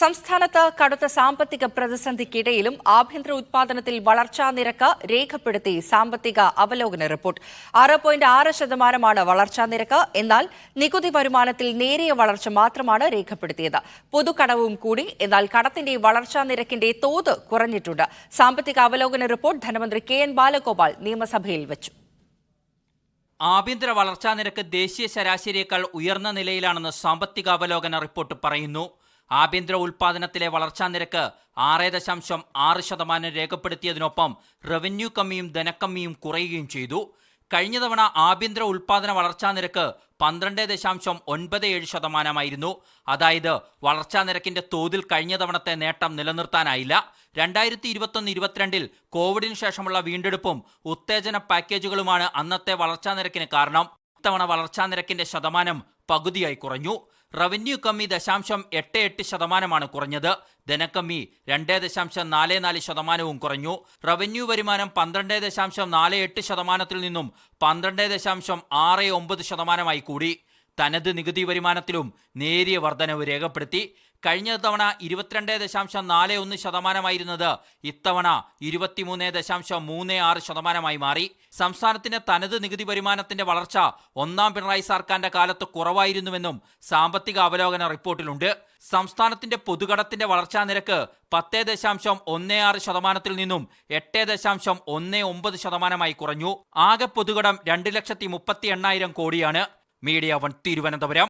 സംസ്ഥാനത്ത് കടുത്ത സാമ്പത്തിക പ്രതിസന്ധിക്കിടയിലും ആഭ്യന്തര ഉത്പാദനത്തിൽ വളർച്ചാ നിരക്ക് രേഖപ്പെടുത്തി സാമ്പത്തിക അവലോകന റിപ്പോർട്ട്. 6.6% വളർച്ചാ നിരക്ക്. എന്നാൽ നികുതി വരുമാനത്തിൽ നേരിയ വളർച്ച മാത്രമാണ് രേഖപ്പെടുത്തിയത്. പൊതുകടവും കൂടി. എന്നാൽ കടത്തിന്റെ വളർച്ചാ നിരക്കിന്റെ തോത് കുറഞ്ഞിട്ടുണ്ട്. സാമ്പത്തിക അവലോകന റിപ്പോർട്ട് ധനമന്ത്രി കെ.എൻ. ബാലഗോപാൽ നിയമസഭയിൽ വെച്ചു. ആഭ്യന്തര വളർച്ചാ നിരക്ക് ദേശീയ ശരാശരിയേക്കാൾ ഉയർന്ന നിലയിലാണെന്ന് സാമ്പത്തിക അവലോകന റിപ്പോർട്ട് പറയുന്നു. ആഭ്യന്തര ഉൽപാദനത്തിലെ വളർച്ചാ നിരക്ക് 6.6% രേഖപ്പെടുത്തിയതിനൊപ്പം റവന്യൂ കമ്മിയും ധനക്കമ്മിയും കുറയുകയും ചെയ്തു. കഴിഞ്ഞ തവണ ആഭ്യന്തര ഉൽപാദന വളർച്ചാ നിരക്ക് 12.97%. അതായത് വളർച്ചാ നിരക്കിന്റെ തോതിൽ കഴിഞ്ഞ തവണത്തെ നേട്ടം നിലനിർത്താനായില്ല. 2021-22 കോവിഡിന് ശേഷമുള്ള വീണ്ടെടുപ്പും ഉത്തേജന പാക്കേജുകളുമാണ് അന്നത്തെ വളർച്ചാ നിരക്കിന് കാരണം. ഇത്തവണ വളർച്ചാ നിരക്കിന്റെ ശതമാനം പകുതിയായി കുറഞ്ഞു. റവന്യൂ കമ്മി 0.88% കുറഞ്ഞത്. ധനക്കമ്മി 2.44% കുറഞ്ഞു. റവന്യൂ വരുമാനം 12.48% നിന്നും 12.69% കൂടി. തനത് നികുതി വരുമാനത്തിലും നേരിയ വർധനവ് രേഖപ്പെടുത്തി. കഴിഞ്ഞ തവണ 22.41% ഇത്തവണ 23.36% മാറി. സംസ്ഥാനത്തിന്റെ തനത് നികുതി വരുമാനത്തിന്റെ വളർച്ച ഒന്നാം പിണറായി സർക്കാരിന്റെ കാലത്ത് കുറവായിരുന്നുവെന്നും സാമ്പത്തിക അവലോകന റിപ്പോർട്ടിലുണ്ട്. സംസ്ഥാനത്തിന്റെ പൊതുകടത്തിന്റെ വളർച്ചാ നിരക്ക് 10.16% നിന്നും 8.19% കുറഞ്ഞു. ആകെ പൊതുകടം 2,38,000 കോടിയാണ്. മീഡിയ 1 തിരുവനന്തപുരം.